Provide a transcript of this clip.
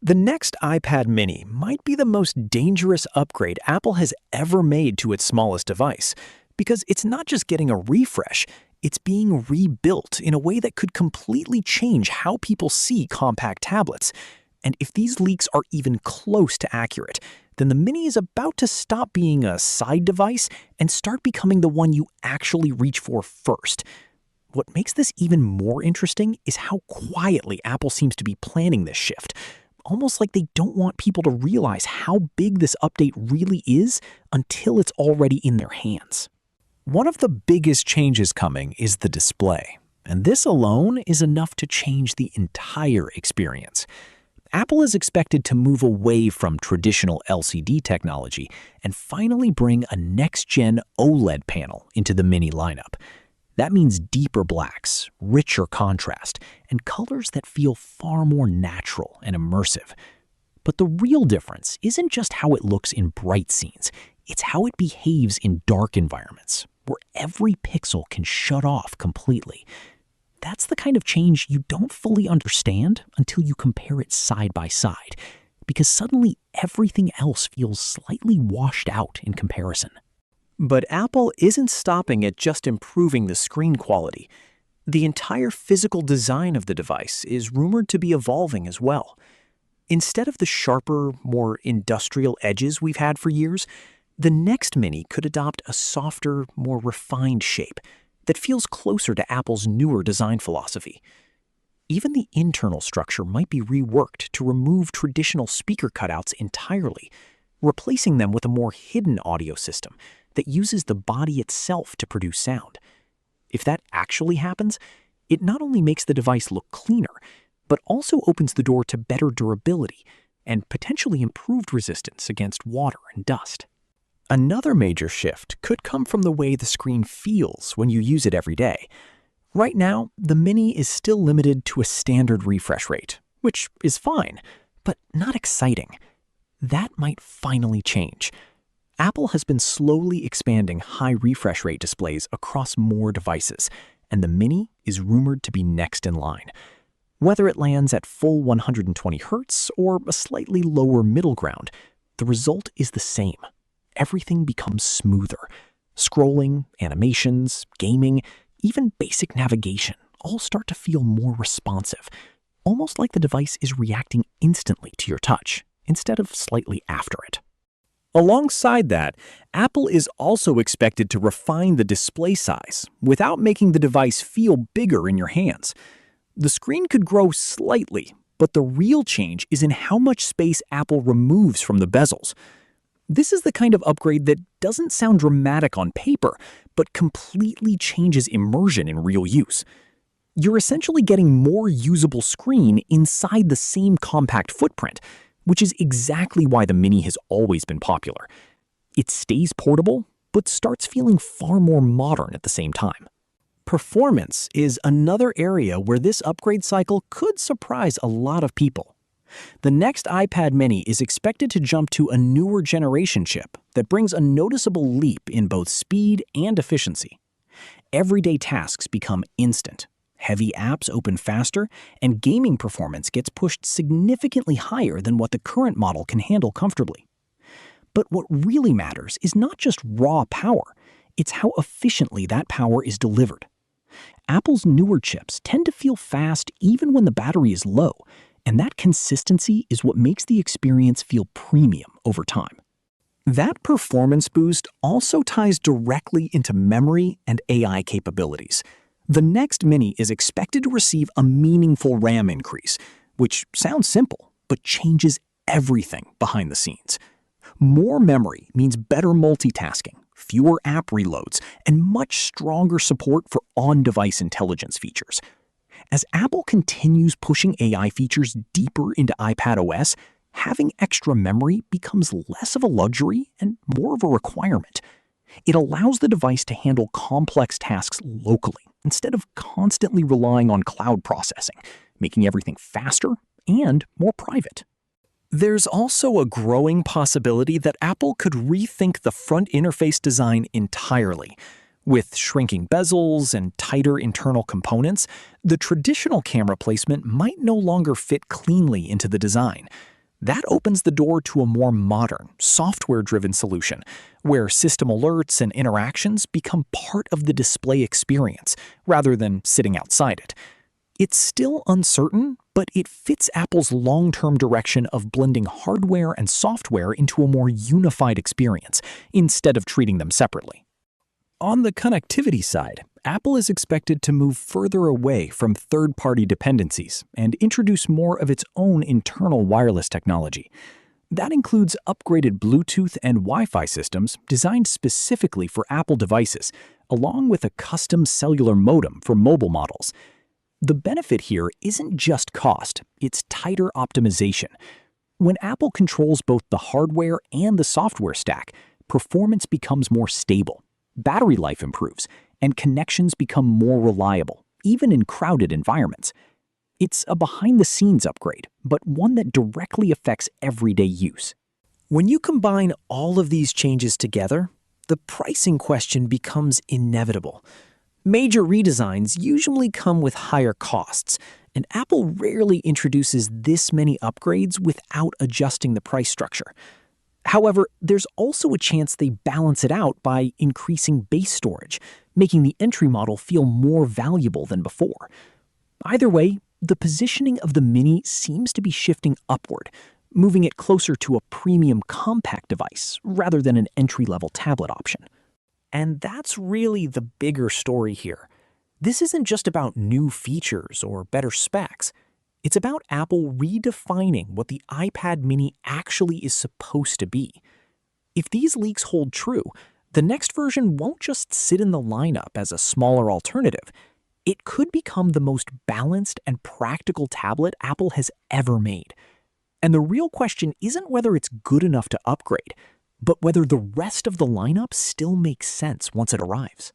The next iPad mini might be the most dangerous upgrade Apple has ever made to its smallest device, because it's not just getting a refresh, it's being rebuilt in a way that could completely change how people see compact tablets. And if these leaks are even close to accurate, then the Mini is about to stop being a side device and start becoming the one you actually reach for first. What makes this even more interesting is how quietly Apple seems to be planning this shift, almost like they don't want people to realize how big this update really is until it's already in their hands. One of the biggest changes coming is the display, and this alone is enough to change the entire experience. Apple is expected to move away from traditional LCD technology and finally bring a next-gen OLED panel into the Mini lineup. That means deeper blacks, richer contrast, and colors that feel far more natural and immersive. But the real difference isn't just how it looks in bright scenes, it's how it behaves in dark environments, where every pixel can shut off completely. That's the kind of change you don't fully understand until you compare it side by side, because suddenly everything else feels slightly washed out in comparison. But Apple isn't stopping at just improving the screen quality. The entire physical design of the device is rumored to be evolving as well. Instead of the sharper, more industrial edges we've had for years, the next Mini could adopt a softer, more refined shape that feels closer to Apple's newer design philosophy. Even the internal structure might be reworked to remove traditional speaker cutouts entirely, replacing them with a more hidden audio system that uses the body itself to produce sound. If that actually happens, it not only makes the device look cleaner, but also opens the door to better durability and potentially improved resistance against water and dust. Another major shift could come from the way the screen feels when you use it every day. Right now, the Mini is still limited to a standard refresh rate, which is fine, but not exciting. That might finally change. Apple has been slowly expanding high refresh rate displays across more devices, and the Mini is rumored to be next in line. Whether it lands at full 120 Hz or a slightly lower middle ground, the result is the same. Everything becomes smoother. Scrolling, animations, gaming, even basic navigation all start to feel more responsive, almost like the device is reacting instantly to your touch instead of slightly after it. Alongside that, Apple is also expected to refine the display size without making the device feel bigger in your hands. The screen could grow slightly, but the real change is in how much space Apple removes from the bezels. This is the kind of upgrade that doesn't sound dramatic on paper, but completely changes immersion in real use. You're essentially getting more usable screen inside the same compact footprint, which is exactly why the Mini has always been popular. It stays portable, but starts feeling far more modern at the same time. Performance is another area where this upgrade cycle could surprise a lot of people. The next iPad mini is expected to jump to a newer generation chip that brings a noticeable leap in both speed and efficiency. Everyday tasks become instant, heavy apps open faster, and gaming performance gets pushed significantly higher than what the current model can handle comfortably. But what really matters is not just raw power, it's how efficiently that power is delivered. Apple's newer chips tend to feel fast even when the battery is low, and that consistency is what makes the experience feel premium over time. That performance boost also ties directly into memory and AI capabilities. The next Mini is expected to receive a meaningful RAM increase, which sounds simple, but changes everything behind the scenes. More memory means better multitasking, fewer app reloads, and much stronger support for on-device intelligence features. As Apple continues pushing AI features deeper into iPadOS, having extra memory becomes less of a luxury and more of a requirement. It allows the device to handle complex tasks locally instead of constantly relying on cloud processing, making everything faster and more private. There's also a growing possibility that Apple could rethink the front interface design entirely. With shrinking bezels and tighter internal components, the traditional camera placement might no longer fit cleanly into the design. That opens the door to a more modern, software-driven solution, where system alerts and interactions become part of the display experience, rather than sitting outside it. It's still uncertain, but it fits Apple's long-term direction of blending hardware and software into a more unified experience, instead of treating them separately. On the connectivity side, Apple is expected to move further away from third-party dependencies and introduce more of its own internal wireless technology. That includes upgraded Bluetooth and Wi-Fi systems designed specifically for Apple devices, along with a custom cellular modem for mobile models. The benefit here isn't just cost, it's tighter optimization. When Apple controls both the hardware and the software stack, performance becomes more stable, battery life improves, and connections become more reliable, even in crowded environments. It's a behind-the-scenes upgrade, but one that directly affects everyday use. When you combine all of these changes together, the pricing question becomes inevitable. Major redesigns usually come with higher costs, and Apple rarely introduces this many upgrades without adjusting the price structure. However, there's also a chance they balance it out by increasing base storage, making the entry model feel more valuable than before. Either way, the positioning of the Mini seems to be shifting upward, moving it closer to a premium compact device rather than an entry-level tablet option. And that's really the bigger story here. This isn't just about new features or better specs. It's about Apple redefining what the iPad mini actually is supposed to be. If these leaks hold true, the next version won't just sit in the lineup as a smaller alternative. It could become the most balanced and practical tablet Apple has ever made. And the real question isn't whether it's good enough to upgrade, but whether the rest of the lineup still makes sense once it arrives.